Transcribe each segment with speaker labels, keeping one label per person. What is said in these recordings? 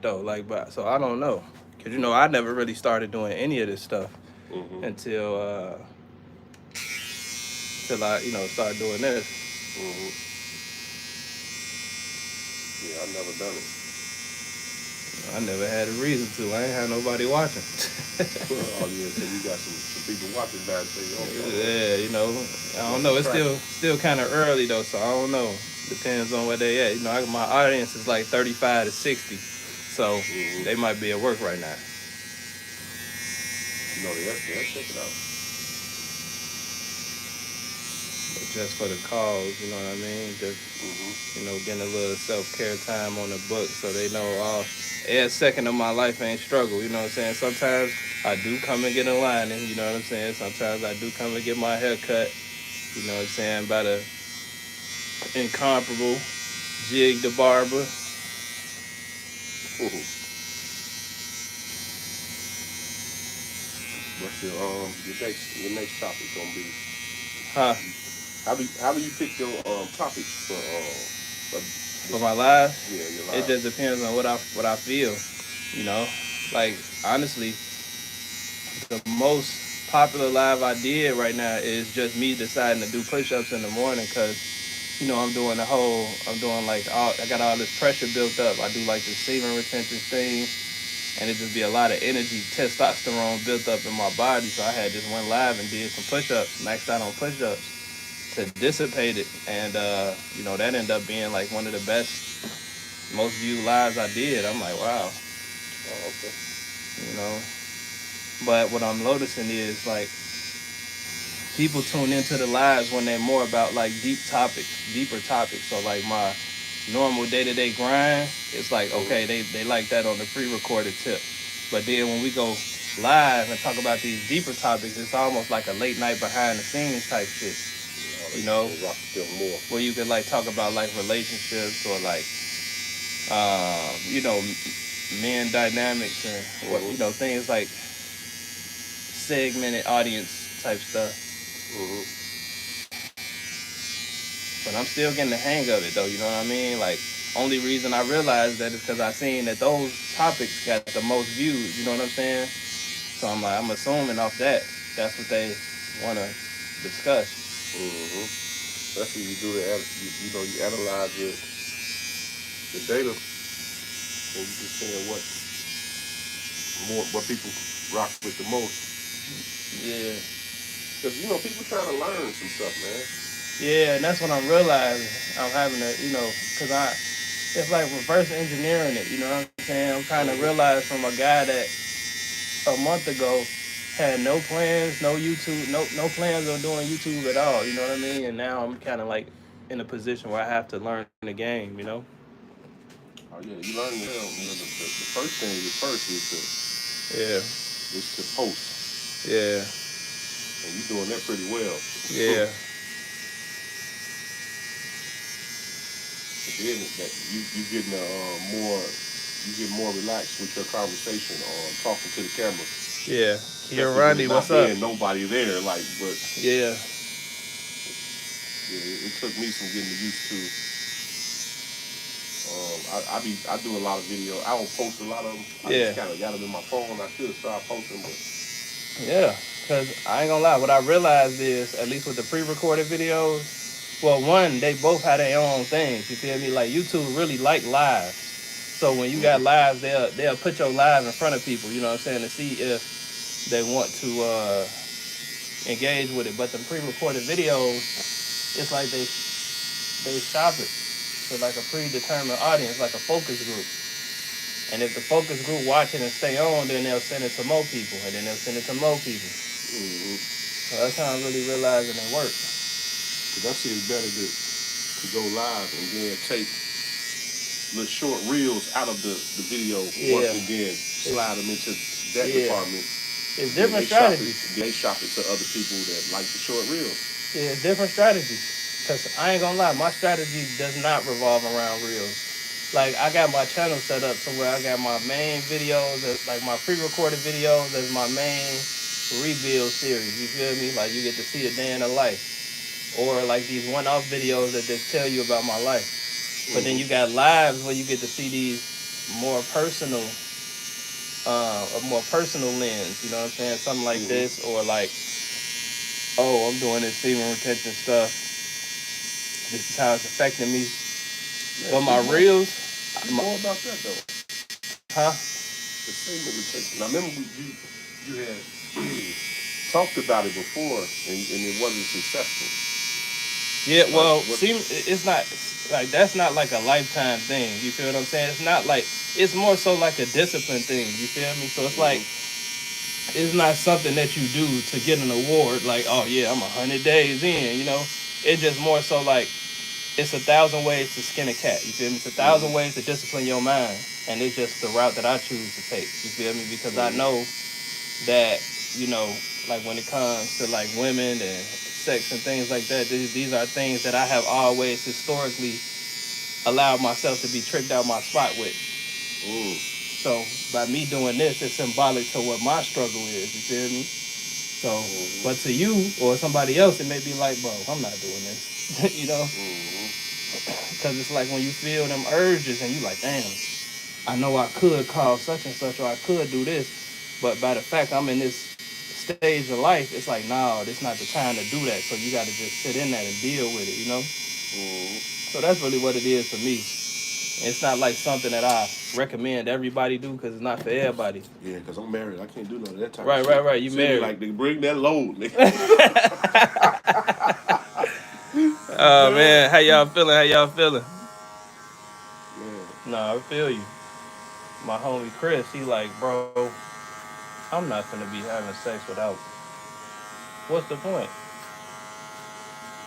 Speaker 1: though. Like, but so I don't know, cause I never really started doing any of this stuff
Speaker 2: Mm-hmm.
Speaker 1: until I started doing this.
Speaker 2: Mm-hmm. Yeah, I never done it.
Speaker 1: I never had a reason to. I ain't had nobody watching.
Speaker 2: Oh yeah, so you got some people watching now. Say, okay, all right,
Speaker 1: Yeah, I don't
Speaker 2: got
Speaker 1: know.
Speaker 2: some
Speaker 1: It's still
Speaker 2: traction.
Speaker 1: still kind of early though, so I don't know. Depends on where they at. My audience is like 35 to 60, so
Speaker 2: Mm-hmm.
Speaker 1: they might be at work right now.
Speaker 2: No, they'll check it out.
Speaker 1: But just for the cause, you know what I mean? Just
Speaker 2: Mm-hmm.
Speaker 1: getting a little self care time on the book, so they know every second of my life ain't struggle. You know what I'm saying? Sometimes I do come and get in line, and you know what I'm saying. Sometimes I do come and get my hair cut. You know what I'm saying? By the incomparable Jig the barber.
Speaker 2: What's your next topic gonna be?
Speaker 1: Huh?
Speaker 2: How do you pick your topics for
Speaker 1: For
Speaker 2: this?
Speaker 1: my live,
Speaker 2: Yeah, your
Speaker 1: it
Speaker 2: live.
Speaker 1: just depends on what I feel. You know, like honestly, the most popular live I did right now is just me deciding to do push-ups in the morning because I'm doing like I got all this pressure built up. I do like the semen retention thing, and it just be a lot of energy, testosterone built up in my body. So I had just went live and did some push-ups, maxed out on push-ups to dissipate it, and that ended up being like one of the best, most viewed lives I did. I'm like, wow,
Speaker 2: Oh, okay.
Speaker 1: you know. But what I'm noticing is like people tune into the lives when they're more about like deeper topics. So like my normal day to day grind, it's like okay,
Speaker 2: Mm-hmm.
Speaker 1: they like that on the pre recorded tip. But then when we go live and talk about these deeper topics, it's almost like a late night behind the scenes type shit.
Speaker 2: Oh,
Speaker 1: You know,
Speaker 2: they rock them more.
Speaker 1: where you could like talk about like relationships or like men dynamics and what
Speaker 2: Mm-hmm.
Speaker 1: things like segmented audience type stuff.
Speaker 2: Mm-hmm.
Speaker 1: But I'm still getting the hang of it though. You know what I mean? Like only reason I realized that is because I seen that those topics got the most views. You know what I'm saying? So I'm assuming off that that's what they want to discuss.
Speaker 2: Mm-hmm. Especially you do you analyze your data and you just saying what people rock with the most.
Speaker 1: Yeah,
Speaker 2: Because people trying to learn some stuff, man.
Speaker 1: yeah, and that's what I'm realizing. I'm having to, because it's like reverse engineering it. You know what I'm saying? I'm trying to
Speaker 2: Mm-hmm.
Speaker 1: realize from a guy that a month ago had no plans, no YouTube, no plans on doing YouTube at all. You know what I mean? And now I'm kind of like in a position where I have to learn the game.
Speaker 2: Oh yeah, you learn to tell. The first thing is first
Speaker 1: Yeah,
Speaker 2: is to post,
Speaker 1: yeah,
Speaker 2: and you doing that pretty well.
Speaker 1: yeah,
Speaker 2: But then that you getting more you get more relaxed with your conversation on talking to the camera,
Speaker 1: yeah. Here,
Speaker 2: especially with
Speaker 1: Randy,
Speaker 2: it
Speaker 1: what's
Speaker 2: not
Speaker 1: up?
Speaker 2: being nobody there. Like, but
Speaker 1: Yeah,
Speaker 2: yeah, it took me some getting used to. I do a lot of video. I don't post a lot of them. I just
Speaker 1: yeah,
Speaker 2: kind of got them in my phone. I should start posting, but
Speaker 1: yeah. Cause I ain't gonna lie, what I realized is, at least with the pre-recorded videos, well, one, they both have their own things. You feel me? Like YouTube really like lives. So when you got
Speaker 2: mm-hmm,
Speaker 1: lives, they'll put your live in front of people. You know what I'm saying? To see if they want to engage with it. But the pre-recorded videos, it's like they shop it to like a predetermined audience, like a focus group. And if the focus group watch it and stay on, then they'll send it to more people, and then they'll send it to more people.
Speaker 2: mm-hmm.
Speaker 1: So that's how I'm really realizing it work.
Speaker 2: Cause I see it's better to go live and then take little short reels out of the video
Speaker 1: Yeah,
Speaker 2: and then
Speaker 1: it's
Speaker 2: slide them into that
Speaker 1: yeah,
Speaker 2: department.
Speaker 1: it's
Speaker 2: Then
Speaker 1: different
Speaker 2: they shop it.
Speaker 1: strategies.
Speaker 2: Then they shop it to other people that like the short reels.
Speaker 1: Yeah, it's different strategies. Cause I ain't gonna lie, my strategy does not revolve around reels. Like I got my channel set up to where I got my main videos, like my pre-recorded videos, as my main rebuild series. You feel me? Like you get to see a day in the life, or like these one-off videos that just tell you about my life. But then
Speaker 2: Mm-hmm.
Speaker 1: you got lives where you get to see these. more personal, a more personal lens. You know what I'm saying? Something like
Speaker 2: Mm-hmm.
Speaker 1: this, or like, oh, I'm doing this semen retention stuff. This is how it's affecting me.
Speaker 2: Man,
Speaker 1: But my
Speaker 2: speak more.
Speaker 1: reels,
Speaker 2: Speak
Speaker 1: my,
Speaker 2: more about that though.
Speaker 1: huh?
Speaker 2: The semen retention. Now remember you had talked about it before and it wasn't successful.
Speaker 1: Yeah,
Speaker 2: Like
Speaker 1: well,
Speaker 2: what?
Speaker 1: semen, it's not like that's not like a lifetime thing. You feel what I'm saying? It's not like it's more so like a discipline thing. You feel me? So it's like
Speaker 2: Mm-hmm.
Speaker 1: it's not something that you do to get an award. Like, oh yeah, I'm 100 days in. You know, it's just more so like it's 1,000 ways to skin a cat. You feel me? It's a
Speaker 2: Mm-hmm.
Speaker 1: thousand ways to discipline your mind, and it's just the route that I choose to take. You feel me? Because I
Speaker 2: Mm-hmm.
Speaker 1: know that you know, like when it comes to like women and sex and things like that, these are things that I have always historically allowed myself to be tricked out my spot with.
Speaker 2: Mm.
Speaker 1: So by me doing this, it's symbolic to what my struggle is. You feel me? So,
Speaker 2: Mm-hmm.
Speaker 1: but to you or somebody else, it may be like, bro, I'm not doing this. You know,
Speaker 2: Mm-hmm.
Speaker 1: because it's like when you feel them urges and you like, damn, I know I could call such and such or I could do this, but by the fact I'm in this stage of life, it's like, no, this not the time to do that. So you got to just sit in that and deal with it, you know?
Speaker 2: Mm-hmm.
Speaker 1: So that's really what it is for me. It's not like something that I recommend everybody do because it's not for everybody.
Speaker 2: Yeah, because I'm married. I can't do none of that type of
Speaker 1: Right,
Speaker 2: shit.
Speaker 1: right, right. You
Speaker 2: Send me
Speaker 1: married.
Speaker 2: like they bring that load, nigga.
Speaker 1: Oh
Speaker 2: Yeah.
Speaker 1: man, how y'all feeling? How y'all feeling?
Speaker 2: Man.
Speaker 1: No, I feel you. My homie Chris, he like, bro, I'm not gonna be having sex without. What's the point?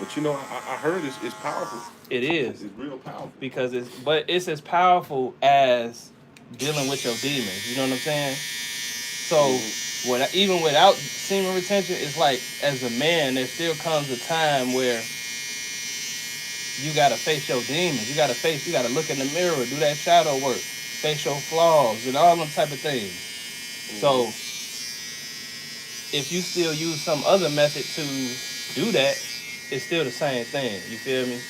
Speaker 2: But you know, I heard it's powerful.
Speaker 1: It is
Speaker 2: It's real powerful.
Speaker 1: because but it's as powerful as dealing with your demons. You know what I'm saying? So,
Speaker 2: Mm-hmm.
Speaker 1: even without semen retention, it's like as a man, there still comes a time where you gotta face your demons. You gotta look in the mirror, do that shadow work, face your flaws, and all them type of things.
Speaker 2: Mm-hmm.
Speaker 1: So, if you still use some other method to do that, it's still the same thing. You feel me?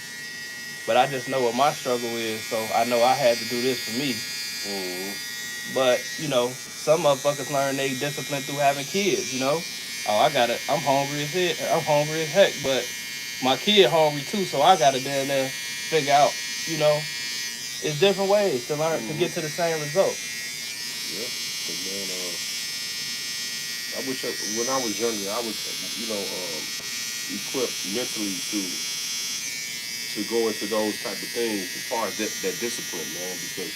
Speaker 1: But I just know what my struggle is, so I know I had to do this for me.
Speaker 2: Mm-hmm.
Speaker 1: But you know, some motherfuckers learn they discipline through having kids. You know, oh I gotta, I'm hungry as heck. I'm hungry as heck, but my kid hungry too, so I gotta down there figure out. You know, it's different ways to learn to get to
Speaker 2: Mm-hmm.
Speaker 1: the same result.
Speaker 2: Yeah. 'Cause, man, I wish when I was younger, I was, you know, equipped mentally to go into those type of things as far as that discipline, man. Because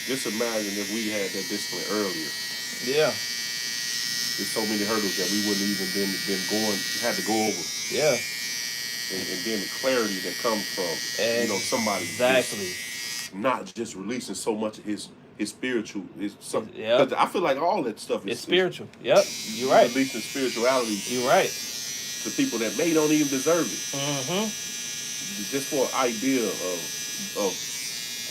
Speaker 2: just imagine if we had that discipline earlier.
Speaker 1: Yeah,
Speaker 2: There's so many hurdles that we wouldn't even been going had to go over,
Speaker 1: yeah,
Speaker 2: and then the clarity that comes from somebody just
Speaker 1: exactly.
Speaker 2: not just releasing so much of his spiritual his
Speaker 1: Yep,
Speaker 2: because I feel like all that stuff
Speaker 1: it's
Speaker 2: is
Speaker 1: spiritual. Yep, you're
Speaker 2: you
Speaker 1: right.
Speaker 2: releasing spirituality
Speaker 1: You're right.
Speaker 2: to people that may don't even deserve it
Speaker 1: Mm-hmm.
Speaker 2: just for an idea of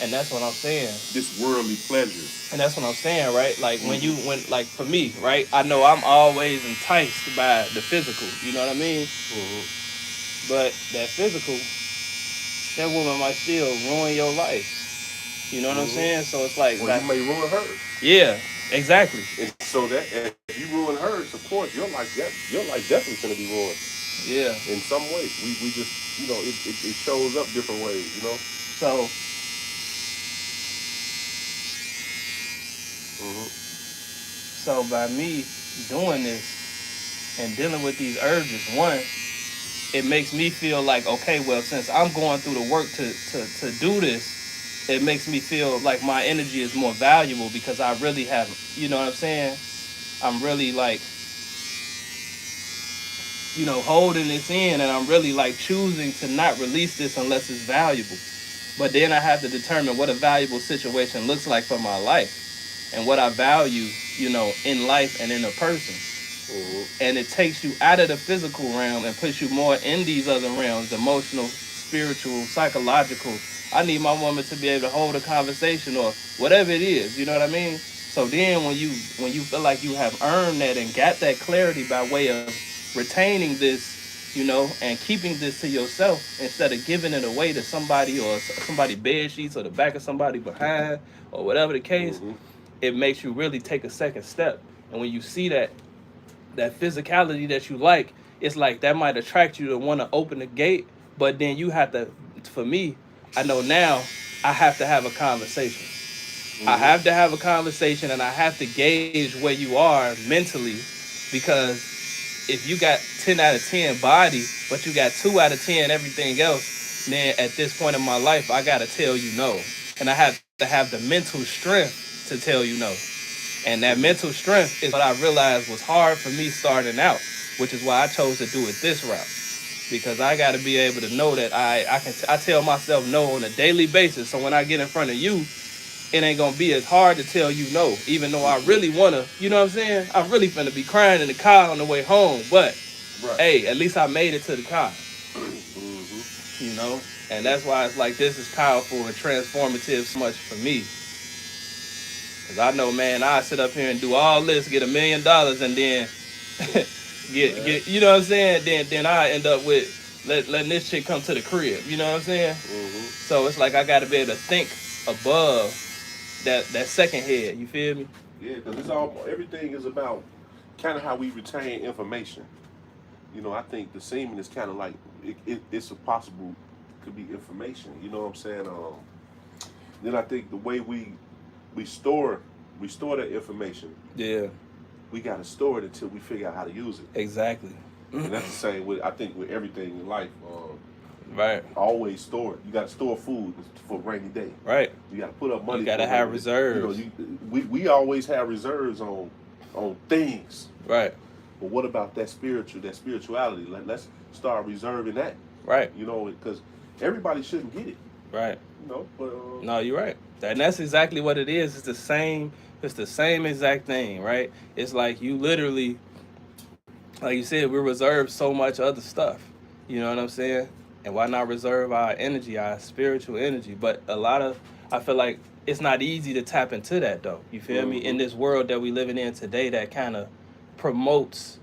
Speaker 1: And that's what I'm saying.
Speaker 2: this worldly pleasure.
Speaker 1: And that's what I'm saying, right? Like
Speaker 2: Mm-hmm.
Speaker 1: when like for me, right? I know I'm always enticed by the physical. You know what I mean?
Speaker 2: Mm-hmm.
Speaker 1: But that physical, that woman might still ruin your life. You know what I'm
Speaker 2: Mm-hmm.
Speaker 1: saying? So it's like
Speaker 2: Or you
Speaker 1: that.
Speaker 2: may ruin hers.
Speaker 1: Yeah, exactly.
Speaker 2: And so that if you ruin hers, of course, your life definitely gonna be ruined
Speaker 1: Yeah.
Speaker 2: in some way. We just it shows up different ways.
Speaker 1: So
Speaker 2: Mm-hmm.
Speaker 1: by me doing this and dealing with these urges, one, it makes me feel like okay, well, since I'm going through the work to do this, it makes me feel like my energy is more valuable because I really have, you know what I'm saying? I'm really like, holding this in and I'm really like choosing to not release this unless it's valuable. But then I have to determine what a valuable situation looks like for my life and what I value, in life and in a person.
Speaker 2: Mm-hmm.
Speaker 1: And it takes you out of the physical realm and puts you more in these other realms, emotional, spiritual, psychological. I need my woman to be able to hold a conversation or whatever it is, you know what I mean? So then when you feel like you have earned that and got that clarity by way of retaining this and keeping this to yourself instead of giving it away to somebody or somebody bed sheets or the back of somebody behind or whatever the case,
Speaker 2: Mm-hmm.
Speaker 1: it makes you really take a second step. And when you see that physicality that you like, it's like that might attract you to want to open the gate, but then you have to. For me, I know now I have to have a conversation. I
Speaker 2: Mm-hmm.
Speaker 1: have to have a conversation, and I have to gauge where you are mentally, because if you got 10 out of 10 body, but you got 2 out of 10 everything else, then at this point in my life, I gotta tell you no, and I have to have the mental strength to tell you no. And that mental
Speaker 2: Mm-hmm.
Speaker 1: strength is what I realized was hard for me starting out, which is why I chose to do it this route. Because I got to be able to know that I tell myself no on a daily basis. So when I get in front of you, it ain't gonna be as hard to tell you no, even though I
Speaker 2: Yeah.
Speaker 1: really wanna. You know what I'm saying? I'm really finna be crying in the car on the way home, but
Speaker 2: Right.
Speaker 1: hey, at least I made it to the car.
Speaker 2: Mm-hmm.
Speaker 1: You know, and that's why it's like this is powerful and transformative so much for me. Cause I know, man, I sit up here and do all this, get $1 million, and then
Speaker 2: Right.
Speaker 1: get you know what I'm saying? Then I end up with letting this chick come to the crib. You know what I'm saying?
Speaker 2: Mm-hmm.
Speaker 1: So it's like I got to be able to think above that second head. You feel me?
Speaker 2: Yeah, because it's all everything is about kind of how we retain information. I think the semen is kind of like it's a possible could be information. You know what I'm saying? Then I think the way we store we store that information.
Speaker 1: Yeah,
Speaker 2: We got to store it until we figure out how to use it.
Speaker 1: exactly.
Speaker 2: And that's the same with I think with everything in life.
Speaker 1: Right,
Speaker 2: Always store it. You got to store food for a rainy day.
Speaker 1: right.
Speaker 2: You got to put up money.
Speaker 1: You gotta
Speaker 2: for a
Speaker 1: have
Speaker 2: rainy day.
Speaker 1: reserves.
Speaker 2: We always have reserves on things.
Speaker 1: Right,
Speaker 2: But what about that spirituality? Let's start reserving that.
Speaker 1: right,
Speaker 2: Because everybody shouldn't get it.
Speaker 1: right.
Speaker 2: But
Speaker 1: No, you're right. And that's exactly what it is. It's the same. It's the same exact thing, right? It's like you literally, like you said, we reserve so much other stuff. You know what I'm saying? And why not reserve our energy, our spiritual energy? But I feel like it's not easy to tap into that though. You feel me? In
Speaker 2: mm-hmm.
Speaker 1: this world that we living in today, that kind of promotes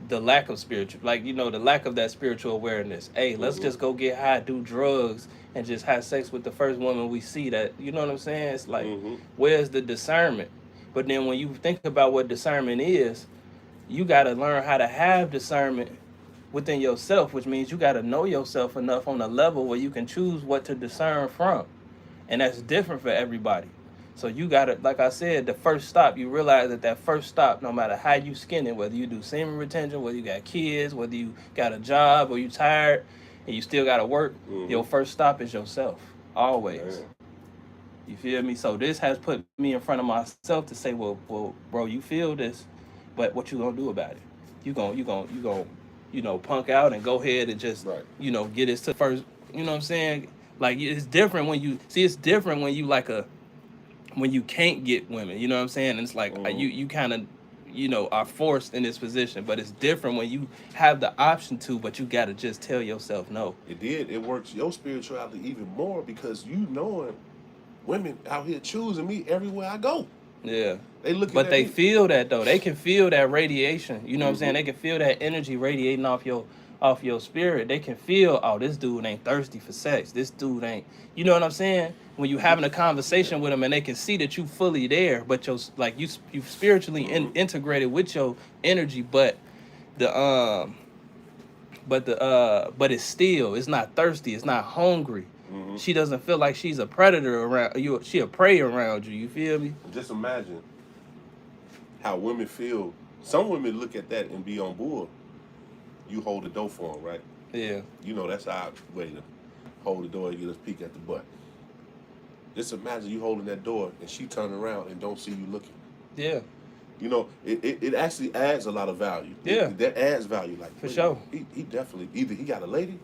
Speaker 1: the lack of spiritual, like the lack of that spiritual awareness. Hey, let's
Speaker 2: Mm-hmm.
Speaker 1: just go get high, do drugs, and just have sex with the first woman we see. That you know what I'm saying? It's like,
Speaker 2: Mm-hmm.
Speaker 1: where's the discernment? But then when you think about what discernment is, you got to learn how to have discernment within yourself, which means you got to know yourself enough on a level where you can choose what to discern from, and that's different for everybody. So you got to, like I said, the first stop, you realize that first stop, no matter how you skin it, whether you do semen retention, whether you got kids, whether you got a job or you tired and you still got to work,
Speaker 2: Mm-hmm.
Speaker 1: your first stop is yourself, always.
Speaker 2: Man.
Speaker 1: You feel me? So this has put me in front of myself to say, well, bro, you feel this, but what you gonna do about it? You gonna punk out and go ahead and just
Speaker 2: Right.
Speaker 1: get it to first. You know what I'm saying? Like it's different when you see. It's different when you when you can't get women. You know what I'm saying? And it's like
Speaker 2: Mm-hmm.
Speaker 1: you kind of are forced in this position, but it's different when you have the option to, but you gotta just tell yourself no.
Speaker 2: It works your spirituality even more because you knowing women out here choosing me everywhere I go.
Speaker 1: Yeah.
Speaker 2: They looking
Speaker 1: But
Speaker 2: at
Speaker 1: they
Speaker 2: me.
Speaker 1: feel that though. They can feel that radiation. You know what I'm saying?
Speaker 2: Mm-hmm.
Speaker 1: They can feel that energy radiating off your spirit. They can feel, oh, this dude ain't thirsty for sex. This dude ain't. You know what I'm saying? When you having a conversation with them and they can see that you fully there, but you spiritually
Speaker 2: Mm-hmm.
Speaker 1: integrated with your energy, the but it's not thirsty. It's not hungry.
Speaker 2: Mm-hmm.
Speaker 1: She doesn't feel like she's a predator around you. She a prey around you. You feel me?
Speaker 2: Just imagine how women feel. Some women look at that and be on board. You hold the door for them, right?
Speaker 1: Yeah.
Speaker 2: That's our way to hold the door and get us peek at the butt. Just imagine you holding that door and she turn around and don't see you looking.
Speaker 1: Yeah.
Speaker 2: It actually adds a lot of value.
Speaker 1: Yeah.
Speaker 2: That adds value. Like
Speaker 1: For sure.
Speaker 2: He definitely either he got a lady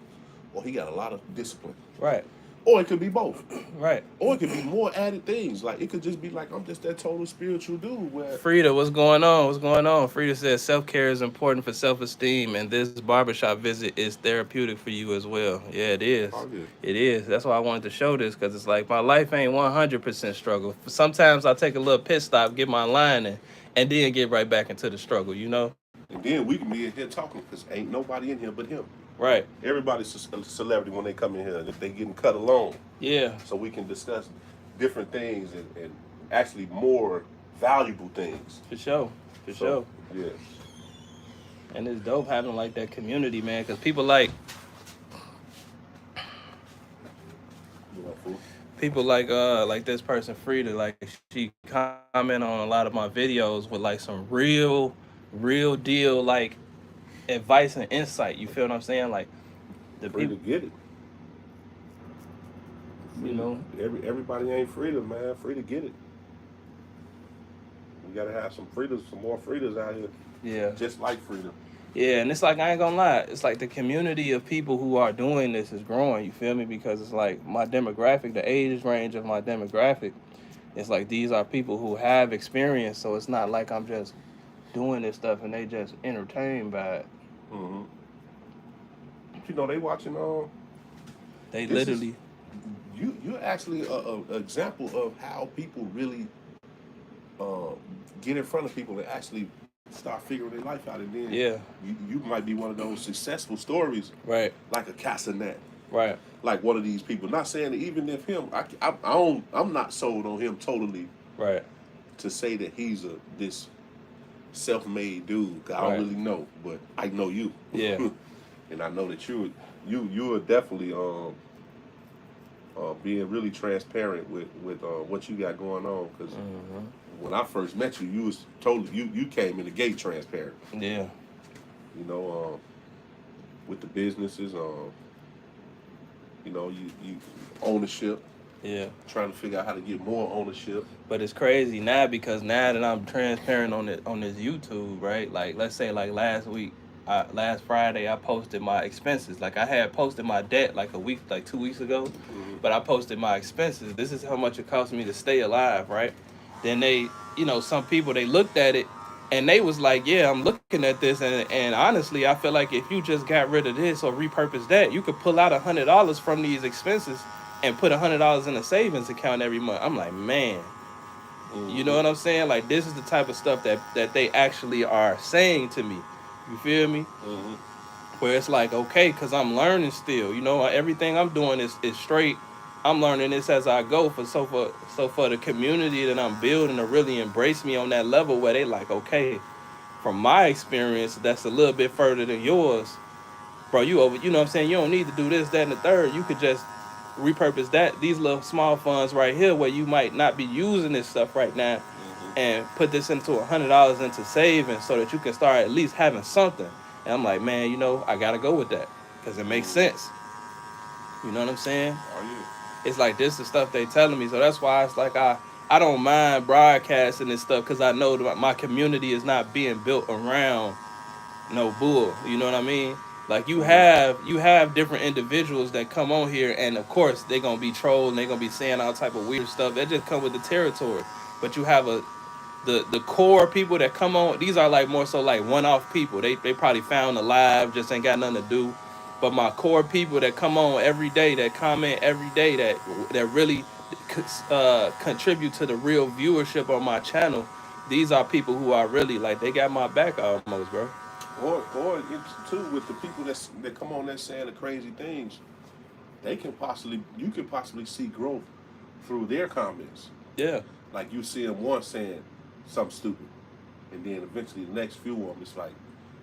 Speaker 2: or he got a lot of discipline.
Speaker 1: Right.
Speaker 2: Or it could be both.
Speaker 1: Right.
Speaker 2: Or it could be more added things. Like it could just be like I'm just that total spiritual dude where
Speaker 1: Frida, what's going on? What's going on? Frida says self-care is important for self-esteem, and this barbershop visit is therapeutic for you as well. Yeah, it is.
Speaker 2: oh yeah.
Speaker 1: It is. That's why I wanted to show this, because it's like my life ain't 100% struggle. Sometimes I take a little pit stop, get my line in, and then get right back into the struggle,
Speaker 2: And then we can be in here talking because ain't nobody in here but him.
Speaker 1: Right.
Speaker 2: Everybody's a celebrity when they come in here. If they getting cut alone,
Speaker 1: Yeah.
Speaker 2: so we can discuss different things and actually more valuable things.
Speaker 1: For sure. For sure.
Speaker 2: Yeah.
Speaker 1: And it's dope having like that community, man, because people like this person Frida, like she comment on a lot of my videos with like some real deal like advice and insight. You feel what I'm saying? Like the
Speaker 2: Free to
Speaker 1: people,
Speaker 2: get it.
Speaker 1: you know.
Speaker 2: Everybody ain't Frida, man. Free to get it. We gotta have some more Fridas out here.
Speaker 1: Yeah.
Speaker 2: Just like Frida.
Speaker 1: Yeah, and it's like, I ain't gonna lie, it's like the community of people who are doing this is growing, you feel me? Because it's like my demographic, the age range of my demographic, it's like these are people who have experience, so it's not like I'm just doing this stuff and they just entertained by it.
Speaker 2: Mm-hmm. You know, they watching
Speaker 1: They literally
Speaker 2: you're actually a example of how people really get in front of people and actually start figuring their life out, and then you might be one of those successful stories,
Speaker 1: right,
Speaker 2: like a Casanet,
Speaker 1: right,
Speaker 2: like one of these people. Not saying that even if him, I'm not sold on him totally,
Speaker 1: right,
Speaker 2: to say that he's this self-made dude. I don't really know, but I know you,
Speaker 1: yeah,
Speaker 2: and I know that you are definitely being really transparent with what you got going on, because.
Speaker 1: Mm-hmm.
Speaker 2: When I first met you, you was totally you came in the gate transparent.
Speaker 1: Yeah.
Speaker 2: You know, with the businesses, you know, you ownership.
Speaker 1: Yeah.
Speaker 2: Trying to figure out how to get more ownership.
Speaker 1: But it's crazy now because now that I'm transparent on this YouTube, right? Like let's say like last Friday I posted my expenses. Like I had posted my debt like 2 weeks ago, but I posted my expenses. This is how much it cost me to stay alive, right? Then they, some people, they looked at it and they was like, yeah, I'm looking at this. And honestly, I feel like if you just got rid of this or repurpose that, you could pull out $100 from these expenses and put $100 in a savings account every month. I'm like, man, you know what I'm saying? Like, this is the type of stuff that they actually are saying to me. You feel me? Mm-hmm. Where it's like, okay, because I'm learning still. Everything I'm doing is straight. I'm learning this as I go. For the community that I'm building to really embrace me on that level where they like, okay, from my experience, that's a little bit further than yours, bro. You know what I'm saying? You don't need to do this, that, and the third. You could just repurpose these little small funds right here where you might not be using this stuff right now, and put this into $100 into savings so that you can start at least having something. And I'm like, man, I gotta go with that because it makes sense. You know what I'm saying?
Speaker 2: Oh yeah.
Speaker 1: It's like this is stuff they telling me, so that's why it's like I don't mind broadcasting this stuff because I know that my community is not being built around no bull. You know what I mean? Like you have different individuals that come on here, and of course they're gonna be trolling, they're gonna be saying all type of weird stuff. That just come with the territory. But you have the core people that come on. These are like more so like one-off people. They probably found alive, just ain't got nothing to do. But my core people that come on every day, that comment every day, that really contribute to the real viewership on my channel, these are people who are really like, they got my back almost, bro.
Speaker 2: Or it's too with the people that come on there saying the crazy things, you can possibly see growth through their comments.
Speaker 1: Yeah.
Speaker 2: Like you see them once saying something stupid, and then eventually the next few of them, it's like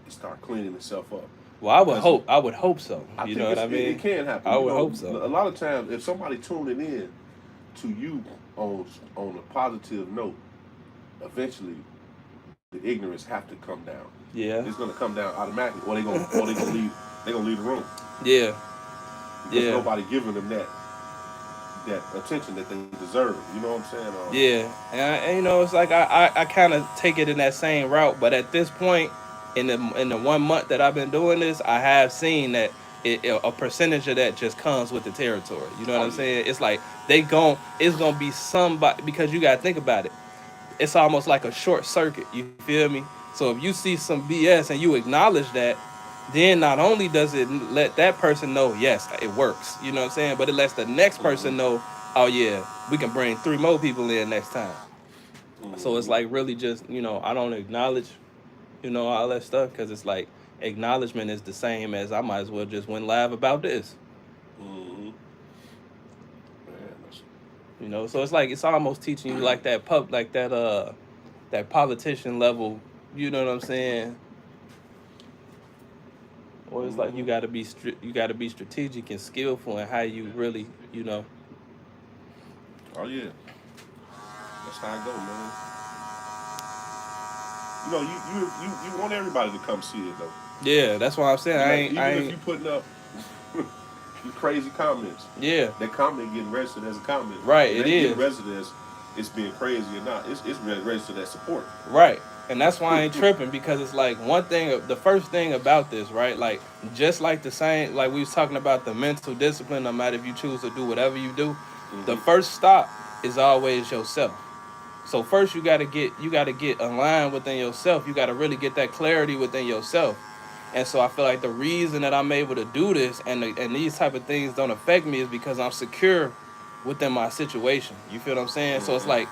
Speaker 2: it start cleaning itself up.
Speaker 1: Well, I would hope so. You know what I mean?
Speaker 2: It can happen.
Speaker 1: I would hope so.
Speaker 2: A lot of times, if somebody tuning in to you on a positive note, eventually the ignorance have to come down.
Speaker 1: Yeah.
Speaker 2: It's gonna come down automatically, or they gonna leave the room.
Speaker 1: Yeah.
Speaker 2: Because nobody giving them that attention that they deserve. You know what I'm saying?
Speaker 1: Yeah. And it's like I kind of take it in that same route, but at this point, in the 1 month that I've been doing this, I have seen that a percentage of that just comes with the territory. You know what I'm saying? It's like it's gonna be somebody, because you gotta think about it. It's almost like a short circuit. You feel me? So if you see some BS and you acknowledge that, then not only does it let that person know, yes, it works. You know what I'm saying? But it lets the next person know, oh yeah, we can bring 3 more people in next time. So it's like really just, I don't acknowledge all that stuff, because it's like acknowledgement is the same as I might as well just went live about this.
Speaker 2: Mm-hmm. Man,
Speaker 1: So it's like it's almost teaching you like that politician level, you know what I'm saying? Or it's like
Speaker 2: mm-hmm.
Speaker 1: you got to be strategic and skillful in how you really,
Speaker 2: Oh yeah, that's how I go, man. You want everybody to come see it though.
Speaker 1: Yeah, that's what I'm saying.
Speaker 2: Like
Speaker 1: I
Speaker 2: even if
Speaker 1: ain't
Speaker 2: you putting up you crazy comments,
Speaker 1: Yeah,
Speaker 2: that comment getting registered as a comment.
Speaker 1: right,
Speaker 2: It
Speaker 1: it
Speaker 2: ain't getting
Speaker 1: is.
Speaker 2: registered as it's being crazy or not. It's registered as support.
Speaker 1: Right. And that's why I ain't tripping, because it's like the first thing about this, right? Like, just like the same, like we was talking about the mental discipline, no matter if you choose to do whatever you do, the
Speaker 2: Mm-hmm.
Speaker 1: first stop is always yourself. So first you gotta get aligned within yourself. You gotta really get that clarity within yourself. And so I feel like the reason that I'm able to do this and these type of things don't affect me is because I'm secure within my situation. You feel what I'm saying? So it's
Speaker 2: Mm-hmm.
Speaker 1: like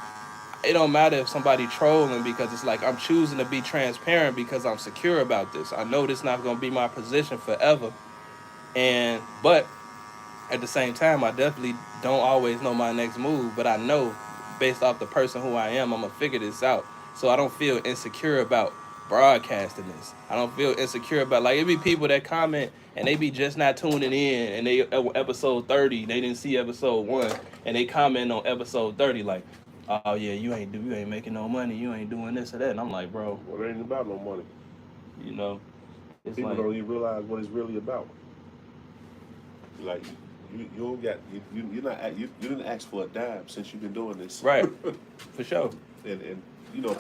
Speaker 1: it don't matter if somebody trolling, because it's like I'm choosing to be transparent because I'm secure about this. I know this not gonna be my position forever. But at the same time, I definitely don't always know my next move, but I know based off the person who I am, I'm gonna figure this out. So I don't feel insecure about broadcasting this. I don't feel insecure about, like, it be people that comment and they be just not tuning in, and they episode 30, they didn't see episode 1, and they comment on episode 30 like, oh yeah, you ain't making no money, you ain't doing this or that. And I'm like, bro,
Speaker 2: Well, it ain't about no money.
Speaker 1: you know, it's
Speaker 2: People
Speaker 1: like,
Speaker 2: don't even realize what it's really about. Like you don't got you're not you didn't ask for a dime since you've been doing this.
Speaker 1: right, for sure.
Speaker 2: And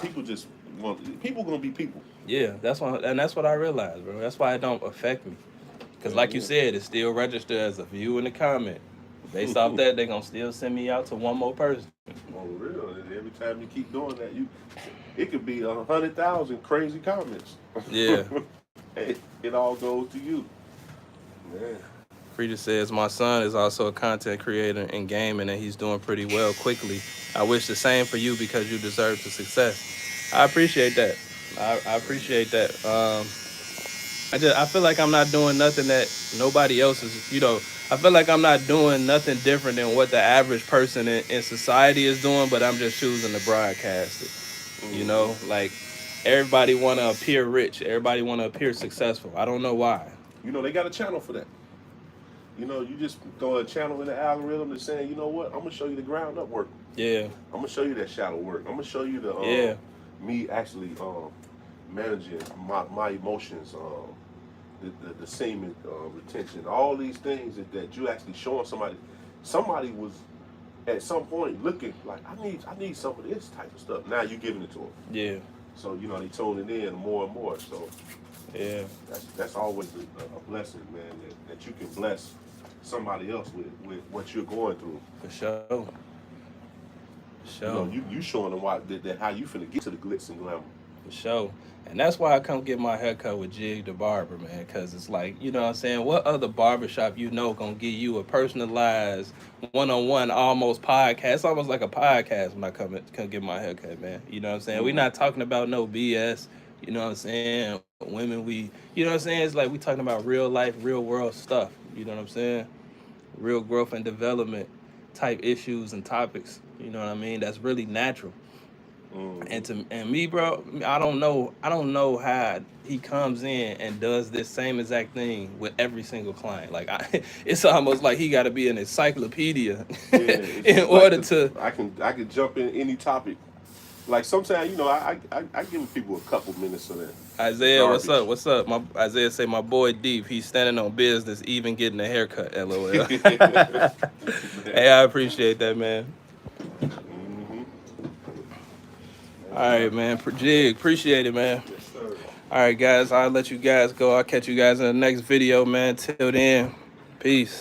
Speaker 2: people just want people gonna be people.
Speaker 1: Yeah, that's what I realized, bro. That's why it don't affect me. Because, like you
Speaker 2: Yeah.
Speaker 1: said, it's still registered as a view in the comment. Based off that, they going to still send me out to one more person.
Speaker 2: Oh, real. And every time you keep doing that, it could be 100,000 crazy comments.
Speaker 1: Yeah.
Speaker 2: It all goes to you. Man.
Speaker 1: Frida says, my son is also a content creator in gaming, and he's doing pretty well quickly. I wish the same for you because you deserve the success. I appreciate that. I appreciate that. I feel like I'm not doing nothing that nobody else is. I feel like I'm not doing nothing different than what the average person in society is doing, but I'm just choosing to broadcast it.
Speaker 2: Mm-hmm.
Speaker 1: Like, everybody want to appear rich, everybody want to appear successful. I don't know why.
Speaker 2: They got a channel for that. You just throw a channel in the algorithm that's saying, you know what, I'm gonna show you the ground up work.
Speaker 1: Yeah,
Speaker 2: I'm gonna show you that shadow work. I'm gonna show you the
Speaker 1: yeah,
Speaker 2: me actually managing my emotions, the semen retention, all these things that you actually showing somebody. Somebody was at some point looking like I need some of this type of stuff. Now you giving it to them.
Speaker 1: yeah,
Speaker 2: So they tuning in more and more. So
Speaker 1: yeah,
Speaker 2: that's always a blessing, man. That you can bless somebody else with what you're going through.
Speaker 1: for sure, for sure.
Speaker 2: You showing them that how you finna get to the glitz and glamour.
Speaker 1: For sure. And that's why I come get my haircut with Jig the Barber, man. Because it's like, you know what I'm saying? What other barbershop going to give you a personalized, one-on-one, almost podcast? It's almost like a podcast when I come get my haircut, man. You know what I'm saying? We're
Speaker 2: Mm-hmm.
Speaker 1: not talking about no BS. You know what I'm saying? Women, you know what I'm saying? It's like we talking about real life, real world stuff. You know what I'm saying? Real growth and development type issues and topics. You know what I mean? That's really natural.
Speaker 2: Mm-hmm.
Speaker 1: And me, bro, I don't know how he comes in and does this same exact thing with every single client. Like, it's almost like he got to be an encyclopedia
Speaker 2: Yeah, it's
Speaker 1: in
Speaker 2: just like
Speaker 1: order to.
Speaker 2: I can jump in any topic. Like sometimes, I give people a couple minutes of the
Speaker 1: Isaiah, what's up?
Speaker 2: garbage.
Speaker 1: What's up? My Isaiah say my boy Deep. He's standing on business, even getting a haircut. LOL. Hey, I appreciate that, man.
Speaker 2: Mm-hmm.
Speaker 1: All right, man. Jig, appreciate it, man.
Speaker 2: Yes, sir.
Speaker 1: All right, guys. I'll let you guys go. I'll catch you guys in the next video, man. Till then, peace.